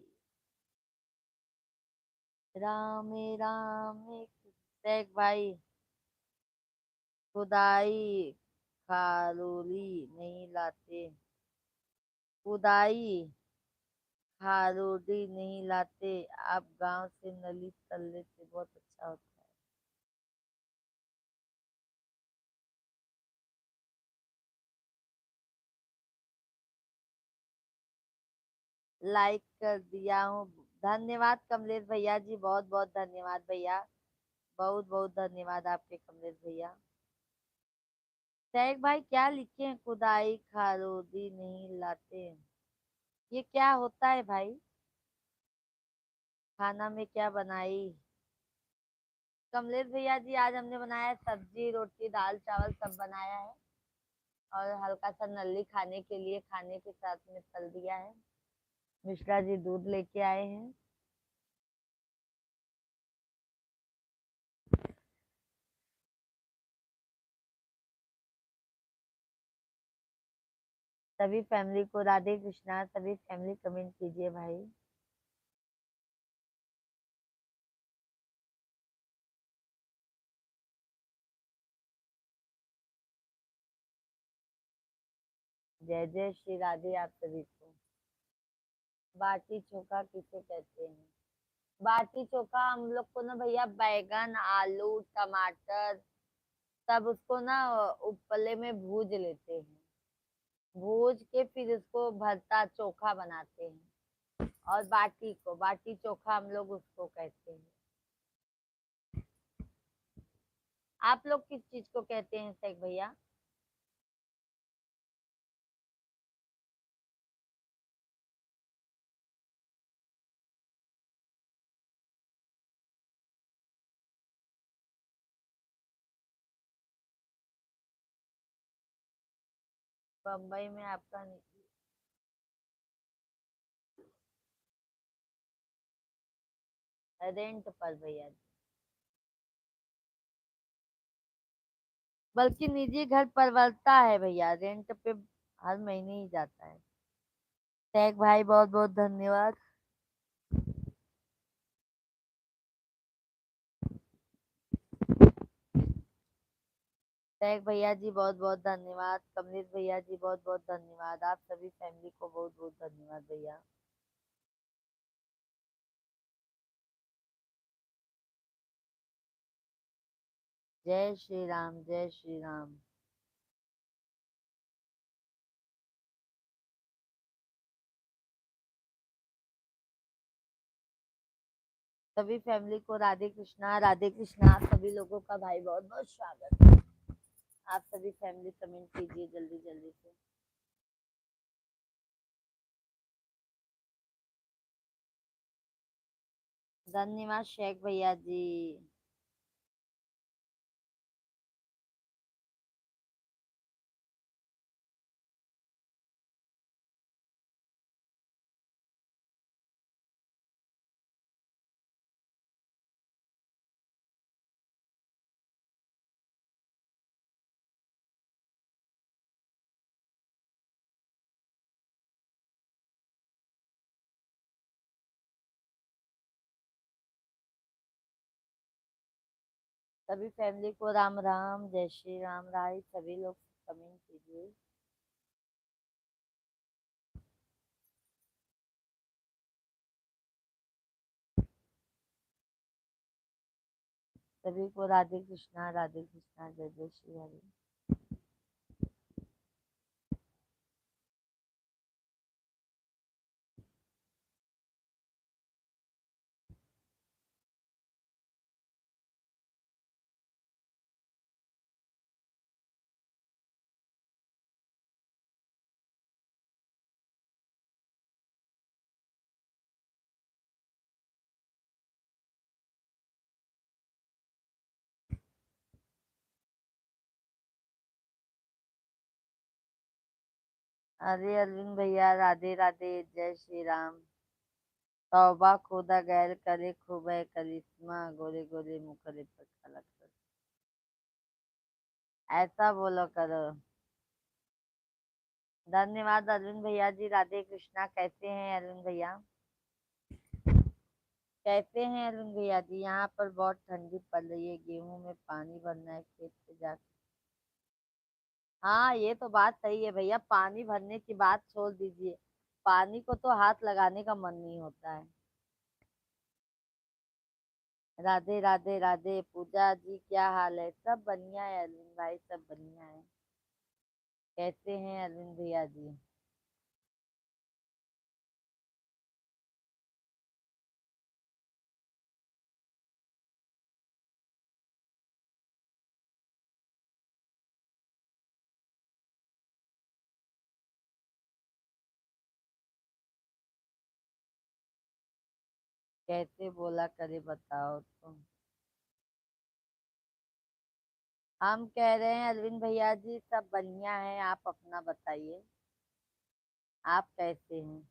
रामे रामे शेख भाई खुदाई खारोली नहीं लाते। खुदाई खारोली नहीं लाते। आप गांव से नली तल लेते बहुत अच्छा होता है। लाइक कर दिया हूँ। धन्यवाद कमलेश भैया जी बहुत बहुत धन्यवाद भैया। बहुत बहुत धन्यवाद आपके कमलेश भैया। शेख भाई क्या लिखे हैं खुदाई खारोदी नहीं लाते। ये क्या होता है भाई। खाना में क्या बनाई। कमलेश भैया जी आज हमने बनाया है सब्जी रोटी दाल चावल सब बनाया है। और हल्का सा नल्ली खाने के लिए खाने के साथ में तल दिया है। मिश्रा जी दूध लेके आए हैं। सभी फैमिली को राधे कृष्णा। सभी फैमिली कमेंट कीजिए भाई। जय जय श्री राधे आप सभी को। बाटी चोखा किसे कहते हैं। बाटी चोखा हम लोग को ना भैया बैगन आलू टमाटर सब उसको ना उपले में भूज लेते हैं। भूज के फिर उसको भरता चोखा बनाते हैं। और बाटी को बाटी चोखा हम लोग उसको कहते हैं। आप लोग किस चीज को कहते हैं शेख भैया। बम्बई में आपका रेंट पर भैया जी। बल्कि निजी घर परवलता है भैया रेंट पे हर महीने ही जाता है। शेख भाई बहुत बहुत धन्यवाद। शेख भैया जी बहुत बहुत धन्यवाद। कमलेश भैया जी बहुत बहुत धन्यवाद। आप सभी फैमिली को बहुत बहुत धन्यवाद भैया। जय श्री राम जय श्री राम। सभी फैमिली को राधे कृष्णा राधे कृष्णा। आप सभी लोगों का भाई बहुत बहुत स्वागत है। आप सभी फैमिली कमेंट कीजिए जल्दी जल्दी से। धन्यवाद शेख भैया जी। सभी फैमिली को राम राम, जय श्री राम। राय सभी लोग कमेंट कीजिए। सभी को राधे कृष्णा जय जय श्री हरि। अरे अरविंद भैया राधे राधे, जय श्री राम। तौबा खुदा गैर करे खूब है करिश्मा, गोरे गोरे मुखरे पर काला कर। ऐसा बोलो करो। धन्यवाद अरविंद भैया जी। राधे कृष्णा। कैसे हैं अरविंद भैया? कैसे हैं अरविंद भैया जी? यहाँ पर बहुत ठंडी पड़ रही है, गेहूं में पानी भरना है खेत पे जाके। हाँ ये तो बात सही है भैया, पानी भरने की बात छोड़ दीजिए, पानी को तो हाथ लगाने का मन नहीं होता है। राधे राधे राधे। पूजा जी क्या हाल है? सब बढ़िया है अरविंद भाई, सब बढ़िया है। कैसे हैं अरविंद भैया जी? कैसे बोला करे बताओ तुम। हम कह रहे हैं अरविंद भैया जी सब बढ़िया है, आप अपना बताइए, आप कैसे हैं?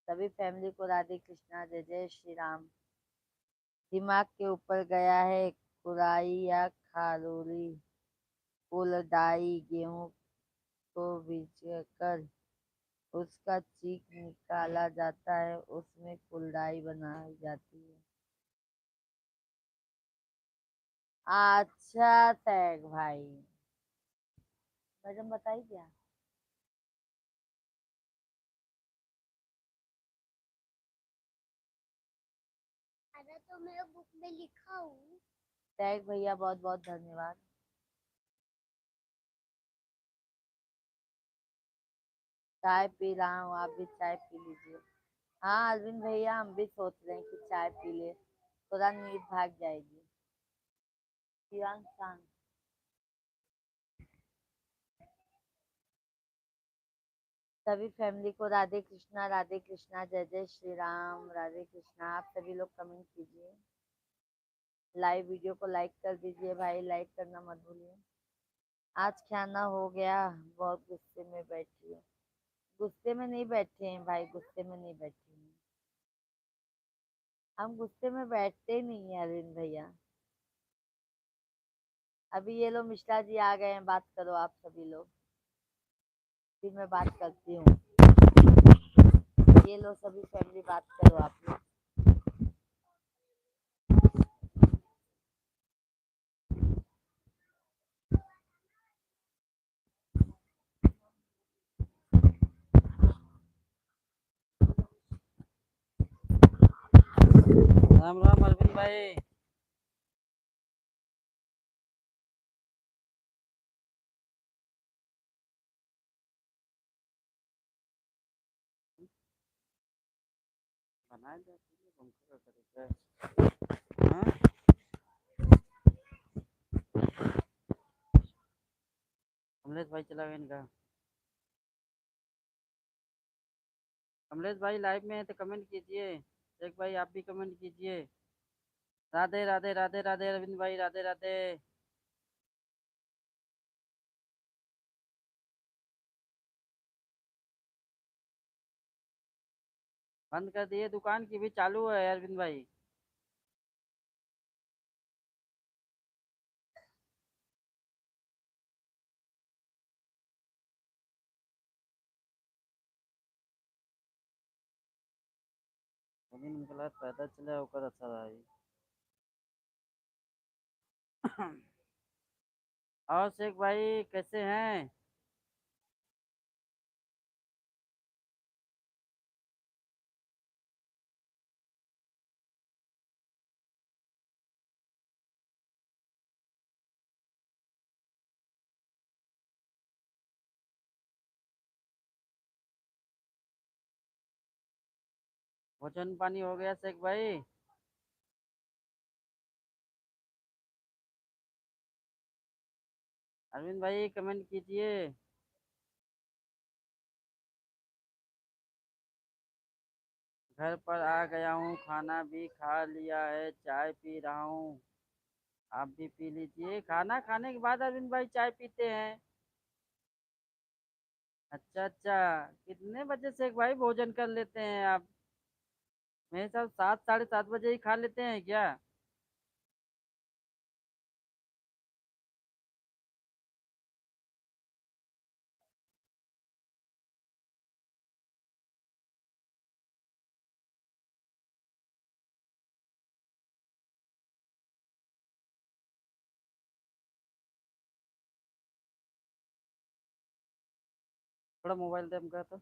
सभी फैमिली को राधे कृष्णा जय जय श्री राम। दिमाग के ऊपर गया है कुराई या खारोली, फुलदाई गेहूं को भींचकर उसका चीक निकाला जाता है, उसमें फुलदाई बनाई जाती है। अच्छा तैग भाई, मैडम बताइए क्या? अरे तो मेरे बुक में लिखा हूँ। टैग भैया बहुत बहुत धन्यवाद। चाय पी रहा हूँ, आप भी चाय पी लीजिए। हाँ अरविंद भैया हम भी सोच रहे हैं कि चाय पी ले, थोड़ा नींद भाग जाएगी। किरण शांत। सभी फैमिली को राधे कृष्णा जय जय श्री राम। राधे कृष्णा। आप सभी लोग कमेंट कीजिए, लाइव वीडियो को लाइक कर दीजिए भाई, लाइक करना मत भूलिए। आज खाना हो गया, बहुत गुस्से में बैठी हूँ। गुस्से में नहीं बैठे हैं भाई, गुस्से में नहीं बैठे हैं, हम गुस्से में बैठते ही नहीं है अरविंद भैया। अभी ये लो मिश्रा जी आ गए हैं, बात करो आप सभी लोग, फिर मैं बात करती हूँ। ये लो सभी फैमिली बात करो आप लोग। राम राम अरविंद भाई। बनाए जाती है पंखा का तरीका। हाँ कमलेश भाई चला गया इनका। कमलेश भाई लाइव में है तो कमेंट कीजिए। शेख भाई आप भी कमेंट कीजिए। राधे राधे राधे राधे अरविंद भाई राधे राधे। बंद कर दिए दुकान की भी चालू है अरविंद भाई। अभी निकला पैदल चले होकर अच्छा रहा ये। और शेख भाई कैसे हैं। भोजन पानी हो गया शेख भाई। अरविंद भाई कमेंट कीजिए। घर पर आ गया हूँ खाना भी खा लिया है चाय पी रहा हूँ। आप भी पी लीजिए खाना खाने के बाद अरविंद भाई चाय पीते हैं। अच्छा अच्छा कितने बजे से भाई भोजन कर लेते हैं आप। मेरे साथ 7 साढ़े 7 बजे ही खा लेते हैं क्या। थोड़ा मोबाइल दे हमका तो।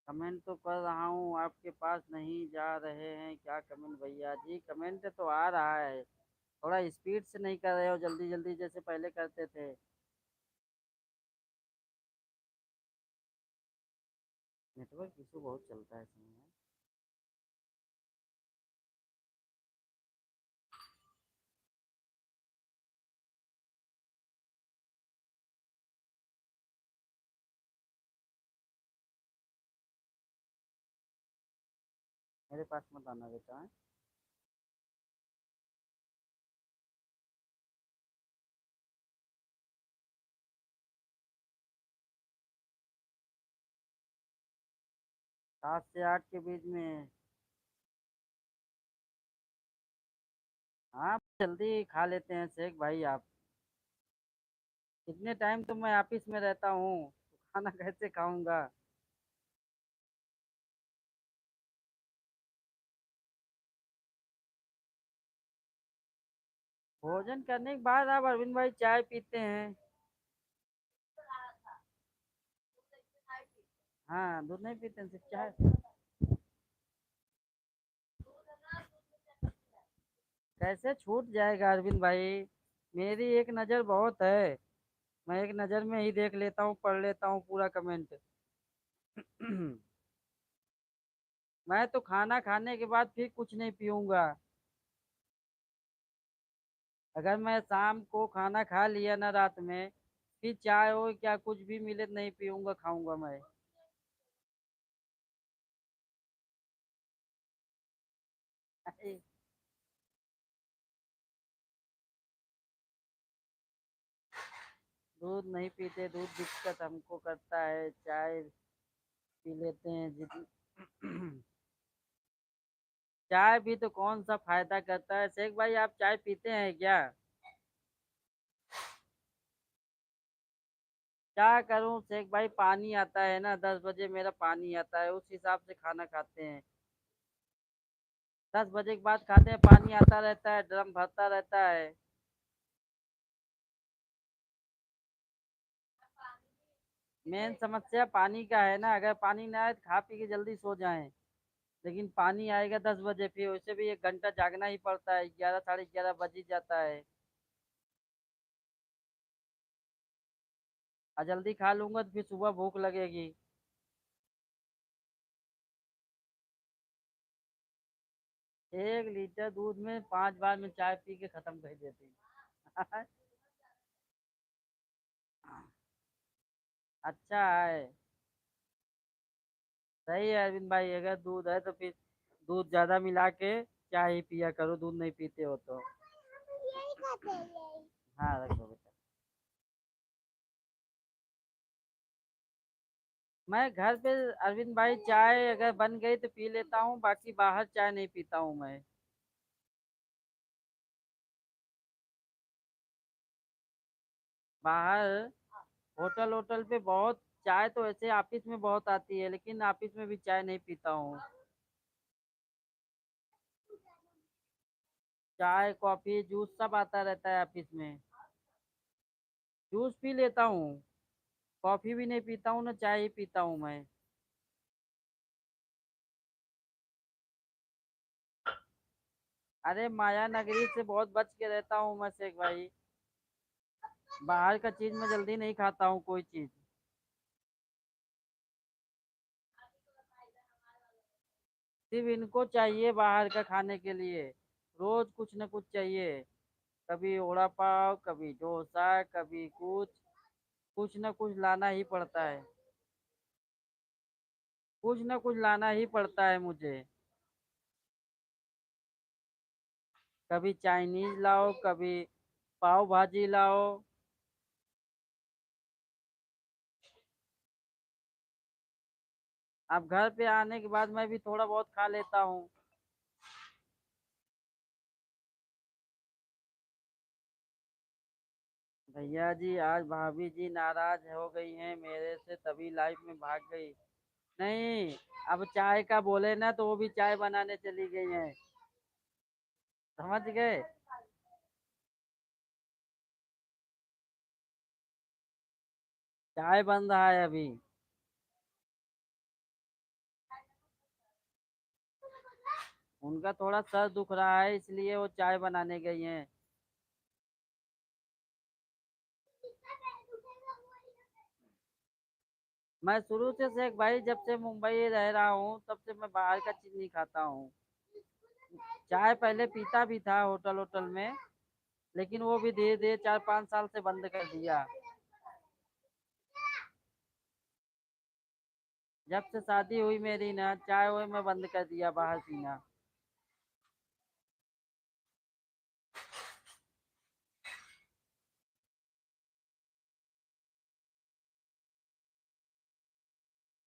कमेंट तो कर रहा हूँ आपके पास नहीं जा रहे हैं क्या कमेंट भैया जी कमेंट तो आ रहा है। थोड़ा स्पीड से नहीं कर रहे हो जल्दी जल्दी जैसे पहले करते थे। नेटवर्क इशू बहुत चलता है इस समय। मेरे पास मत आना बेटा है। सात से आठ के बीच में। हाँ जल्दी खा लेते हैं शेख भाई आप। इतने टाइम तो मैं ऑफिस में रहता हूँ तो खाना कैसे खाऊंगा। भोजन करने के बाद आप अरविंद भाई चाय पीते हैं। हाँ दूध नहीं पीते हैं सिर्फ चाय। कैसे छूट जाएगा अरविंद भाई। मेरी एक नज़र बहुत है। मैं एक नज़र में ही देख लेता हूँ पढ़ लेता हूँ पूरा कमेंट। मैं तो खाना खाने के बाद फिर कुछ नहीं पीऊंगा। अगर मैं शाम को खाना खा लिया ना रात में फिर चाय हो क्या कुछ भी मिले नहीं पीऊंगा खाऊंगा मैं। दूध नहीं पीते दूध दिक्कत हमको करता है चाय पी लेते हैं जितनी। चाय भी तो कौन सा फायदा करता है शेख भाई आप चाय पीते हैं क्या। क्या करूं शेख भाई पानी आता है ना 10 बजे मेरा पानी आता है उस हिसाब से खाना खाते हैं। 10 बजे के बाद खाते हैं पानी आता रहता है ड्रम भरता रहता है। मेन समस्या पानी का है ना, अगर पानी ना आए तो खा पी के जल्दी सो जाएं, लेकिन पानी आएगा 10 बजे, फिर वैसे भी 1 घंटा जागना ही पड़ता है, 11 साढ़े 11 बज ही जाता है। और जल्दी खा लूंगा तो फिर सुबह भूख लगेगी। 1 लीटर दूध में 5 बार में चाय पी के खत्म कर देती हूँ। अच्छा है। सही है अरविंद भाई, अगर दूध है तो फिर दूध ज्यादा मिला के चाय ही पिया करो, दूध नहीं पीते हो तो। हाँ रखो बेटा। मैं घर पे अरविंद भाई चाय अगर बन गई तो पी लेता हूँ, बाकी बाहर चाय नहीं पीता हूँ मैं। बाहर होटल होटल पे बहुत चाय तो ऐसे ऑफिस में बहुत आती है, लेकिन ऑफिस में भी चाय नहीं पीता हूँ। चाय कॉफी जूस सब आता रहता है ऑफिस में। जूस पी लेता हूँ, कॉफी भी नहीं पीता हूँ ना चाय ही पीता हूँ मैं। अरे माया नगरी से बहुत बच के रहता हूँ मैं शेख भाई। बाहर का चीज मैं जल्दी नहीं खाता हूँ कोई चीज। सिर्फ इनको चाहिए बाहर का खाने के लिए, रोज कुछ न कुछ चाहिए। कभी वड़ा पाव, कभी डोसा, कभी कुछ न कुछ लाना ही पड़ता है। कुछ न कुछ लाना ही पड़ता है मुझे। कभी चाइनीज लाओ, कभी पाव भाजी लाओ। अब घर पे आने के बाद मैं भी थोड़ा बहुत खा लेता हूँ। भैया जी आज भाभी जी नाराज हो गई हैं मेरे से, तभी लाइफ में भाग गई। नहीं, अब चाय का बोले ना तो वो भी चाय बनाने चली गई हैं। समझ गए। चाय बन रहा है अभी। उनका थोड़ा सर दुख रहा है इसलिए वो चाय बनाने गई हैं। मैं शुरू से शेख भाई जब से मुंबई रह रहा हूँ तब से मैं बाहर का चीज नहीं खाता हूँ। चाय पहले पीता भी था होटल होटल में, लेकिन वो भी धीरे धीरे 4 5 साल से बंद कर दिया। जब से शादी हुई मेरी ना, चाय वो मैं बंद कर दिया बाहर पीना।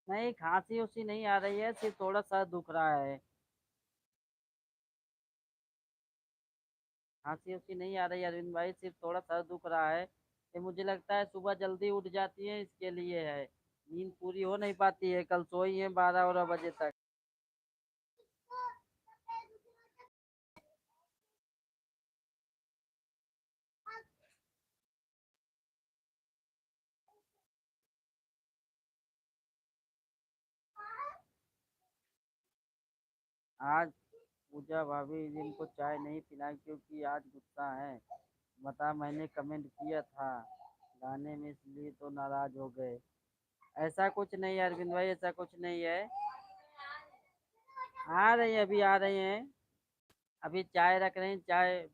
नहीं, खांसी उसी नहीं आ रही है, सिर्फ थोड़ा सर दुख रहा है। खांसी उसी नहीं आ रही है अरविंद भाई, सिर्फ थोड़ा सर दुख रहा है। ये मुझे लगता है सुबह जल्दी उठ जाती है इसके लिए है। नींद पूरी हो नहीं पाती है, कल सोई है 12 12 बजे तक। आज पूजा भाभी जिनको चाय नहीं पिलाई क्योंकि आज गुस्सा है। बता, मैंने कमेंट किया था गाने में इसलिए तो नाराज हो गए। ऐसा कुछ नहीं है अरविंद भाई, ऐसा कुछ नहीं है। आ रही है, अभी आ रही हैं। अभी चाय रख रहे हैं, चाय